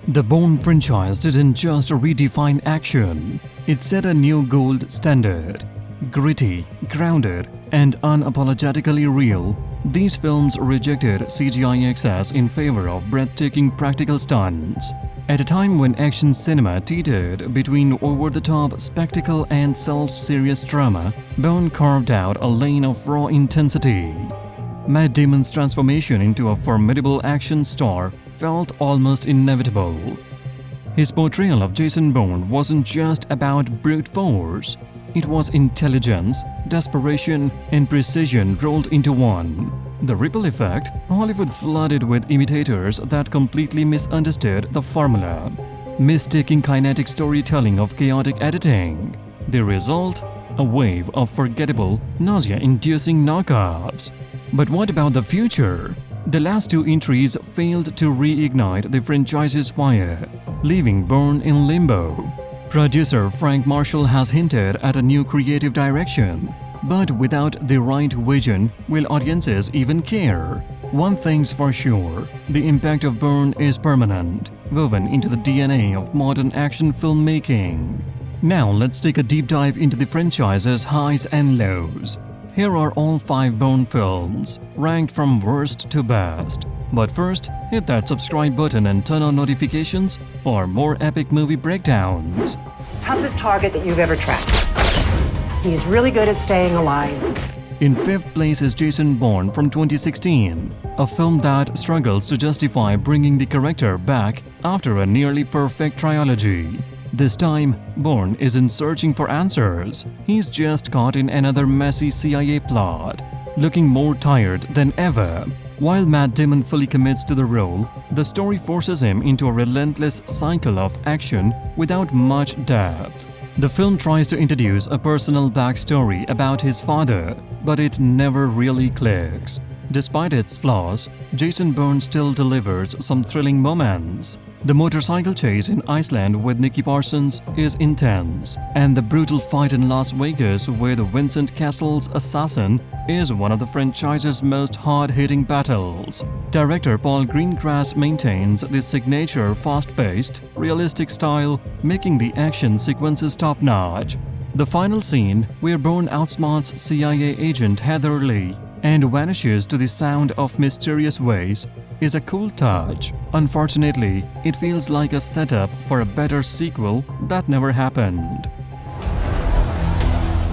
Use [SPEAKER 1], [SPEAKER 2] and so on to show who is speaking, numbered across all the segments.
[SPEAKER 1] The Bourne franchise didn't just redefine action, it set a new gold standard. Gritty, grounded, and unapologetically real, these films rejected CGI excess in favor of breathtaking practical stunts. At a time when action cinema teetered between over-the-top spectacle and self-serious drama, Bourne carved out a lane of raw intensity. Matt Damon's transformation into a formidable action star felt almost inevitable. His portrayal of Jason Bourne wasn't just about brute force. It was intelligence, desperation, and precision rolled into one. The ripple effect, Hollywood flooded with imitators that completely misunderstood the formula, mistaking kinetic storytelling of chaotic editing. The result? A wave of forgettable, nausea-inducing knockoffs. But what about the future? The last two entries failed to reignite the franchise's fire, leaving Bourne in limbo. Producer Frank Marshall has hinted at a new creative direction, but without the right vision, will audiences even care? One thing's for sure, the impact of Bourne is permanent, woven into the DNA of modern action filmmaking. Now let's take a deep dive into the franchise's highs and lows. Here are all 5 Bourne films, ranked from worst to best. But first, hit that subscribe button and turn on notifications for more epic movie breakdowns.
[SPEAKER 2] Toughest target that you've ever tracked. He's really good at staying alive.
[SPEAKER 1] In 5th place is Jason Bourne from 2016, a film that struggles to justify bringing the character back after a nearly perfect trilogy. This time, Bourne isn't searching for answers. He's just caught in another messy CIA plot, looking more tired than ever. While Matt Damon fully commits to the role, the story forces him into a relentless cycle of action without much depth. The film tries to introduce a personal backstory about his father, but it never really clicks. Despite its flaws, Jason Bourne still delivers some thrilling moments. The motorcycle chase in Iceland with Nicky Parsons is intense, and the brutal fight in Las Vegas with Vincent Cassel's assassin is one of the franchise's most hard-hitting battles. Director Paul Greengrass maintains the signature fast-paced, realistic style, making the action sequences top-notch. The final scene, where Bourne outsmarts CIA agent Heather Lee and vanishes to the sound of mysterious ways, is a cool touch. Unfortunately, it feels like a setup for a better sequel that never happened.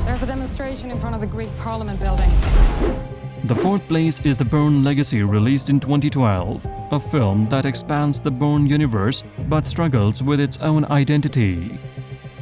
[SPEAKER 3] There's a demonstration in front of the Greek Parliament building.
[SPEAKER 1] The 4th place is the Bourne Legacy, released in 2012, a film that expands the Bourne universe but struggles with its own identity.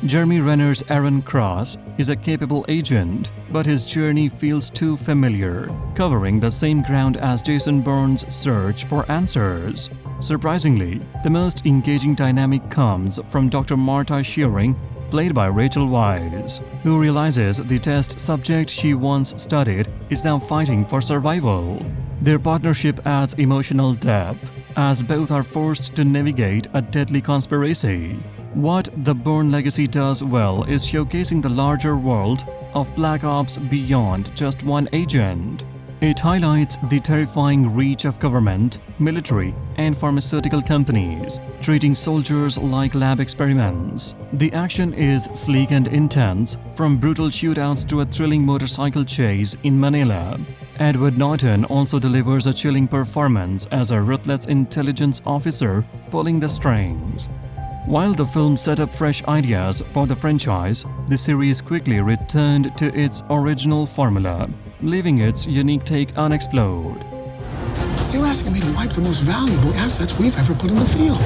[SPEAKER 1] Jeremy Renner's Aaron Cross is a capable agent, but his journey feels too familiar, covering the same ground as Jason Bourne's search for answers. Surprisingly, the most engaging dynamic comes from Dr. Marta Shearing, played by Rachel Weisz, who realizes the test subject she once studied is now fighting for survival. Their partnership adds emotional depth, as both are forced to navigate a deadly conspiracy. What the Bourne Legacy does well is showcasing the larger world of Black Ops beyond just one agent. It highlights the terrifying reach of government, military, and pharmaceutical companies, treating soldiers like lab experiments. The action is sleek and intense, from brutal shootouts to a thrilling motorcycle chase in Manila. Edward Norton also delivers a chilling performance as a ruthless intelligence officer pulling the strings. While the film set up fresh ideas for the franchise, the series quickly returned to its original formula, leaving its unique take unexplored.
[SPEAKER 4] You're asking me to wipe the most valuable assets we've ever put in the field.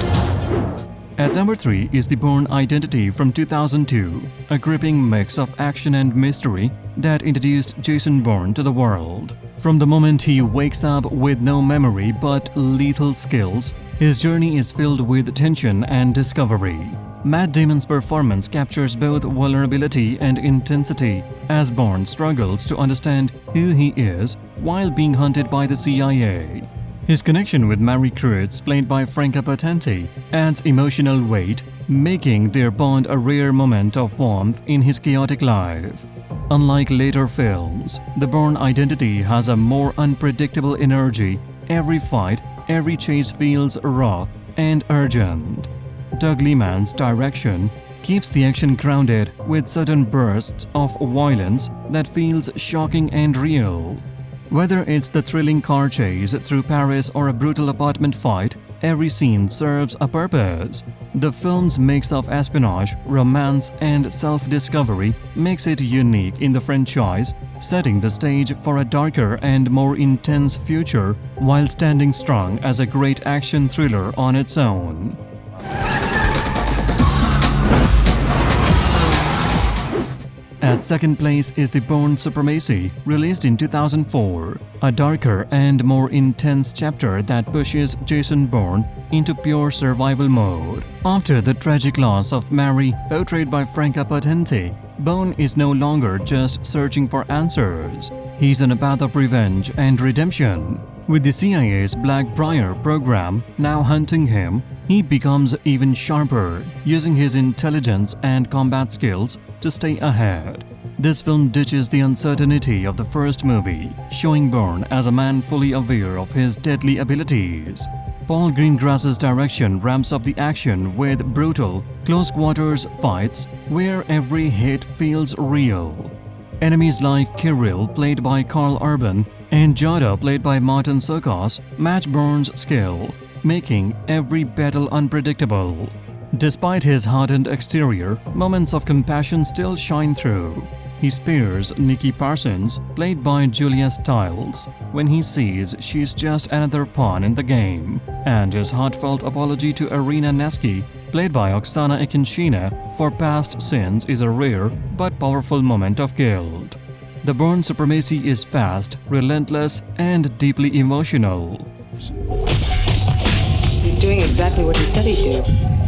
[SPEAKER 1] At number 3 is the Bourne Identity from 2002, a gripping mix of action and mystery that introduced Jason Bourne to the world. From the moment he wakes up with no memory but lethal skills, his journey is filled with tension and discovery. Matt Damon's performance captures both vulnerability and intensity as Bourne struggles to understand who he is while being hunted by the CIA. His connection with Mary Kreutz, played by Franca Potente, adds emotional weight, making their bond a rare moment of warmth in his chaotic life. Unlike later films, the Bourne Identity has a more unpredictable energy. Every fight, every chase feels raw and urgent. Doug Liman's direction keeps the action grounded with sudden bursts of violence that feels shocking and real. Whether it's the thrilling car chase through Paris or a brutal apartment fight, every scene serves a purpose. The film's mix of espionage, romance, and self-discovery makes it unique in the franchise, setting the stage for a darker and more intense future while standing strong as a great action thriller on its own. At second place is the Bourne Supremacy, released in 2004, a darker and more intense chapter that pushes Jason Bourne into pure survival mode. After the tragic loss of Mary, portrayed by Franca Potente, Bourne is no longer just searching for answers. He's on a path of revenge and redemption. With the CIA's Blackbriar program now hunting him, he becomes even sharper, using his intelligence and combat skills to stay ahead. This film ditches the uncertainty of the first movie, showing Bourne as a man fully aware of his deadly abilities. Paul Greengrass's direction ramps up the action with brutal, close-quarters fights where every hit feels real. Enemies like Kirill, played by Carl Urban, and Jada, played by Martin Serkis, match Bourne's skill, making every battle unpredictable. Despite his hardened exterior, moments of compassion still shine through. He spares Nikki Parsons, played by Julia Stiles, when he sees she's just another pawn in the game, and his heartfelt apology to Irina Neski, played by Oksana Akinshina, for past sins is a rare but powerful moment of guilt. The Bourne Supremacy is fast, relentless, and deeply emotional.
[SPEAKER 2] He's doing exactly what he said he'd do.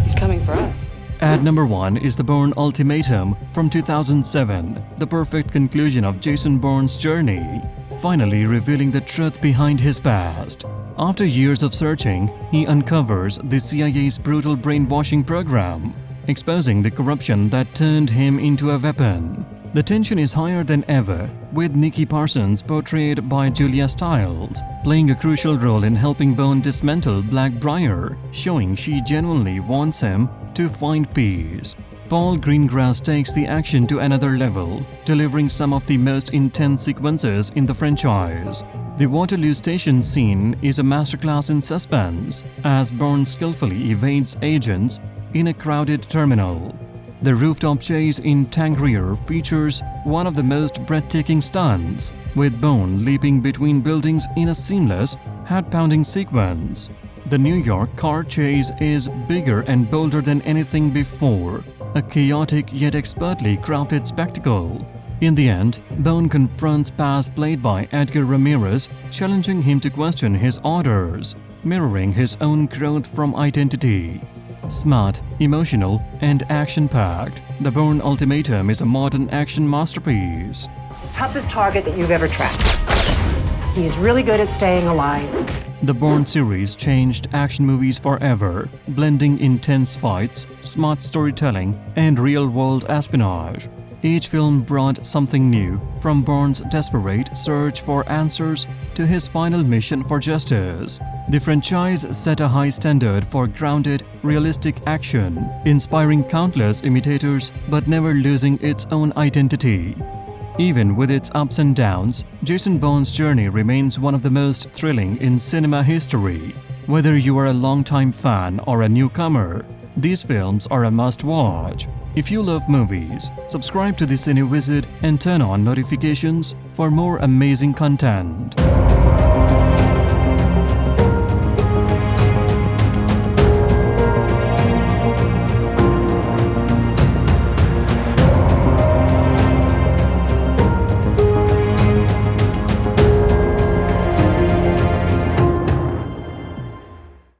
[SPEAKER 2] He's coming for us.
[SPEAKER 1] At number 1 is the Bourne Ultimatum from 2007, the perfect conclusion of Jason Bourne's journey, finally revealing the truth behind his past. After years of searching, he uncovers the CIA's brutal brainwashing program, exposing the corruption that turned him into a weapon. The tension is higher than ever, with Nikki Parsons, portrayed by Julia Stiles, playing a crucial role in helping Bourne dismantle Blackbriar, showing she genuinely wants him to find peace. Paul Greengrass takes the action to another level, delivering some of the most intense sequences in the franchise. The Waterloo Station scene is a masterclass in suspense, as Bourne skillfully evades agents in a crowded terminal. The rooftop chase in Tangrier features one of the most breathtaking stunts, with Bourne leaping between buildings in a seamless, heart-pounding sequence. The New York car chase is bigger and bolder than anything before, a chaotic yet expertly crafted spectacle. In the end, Bourne confronts Paz, played by Edgar Ramirez, challenging him to question his orders, mirroring his own growth from Identity. Smart, emotional, and action-packed, the Bourne Ultimatum is a modern action masterpiece.
[SPEAKER 2] Toughest target that you've ever tracked. He's really good at staying alive.
[SPEAKER 1] The Bourne series changed action movies forever, blending intense fights, smart storytelling, and real-world espionage. Each film brought something new, from Bourne's desperate search for answers to his final mission for justice. The franchise set a high standard for grounded, realistic action, inspiring countless imitators but never losing its own identity. Even with its ups and downs, Jason Bourne's journey remains one of the most thrilling in cinema history. Whether you are a longtime fan or a newcomer, these films are a must-watch. If you love movies, subscribe to the Cine Wizard and turn on notifications for more amazing content.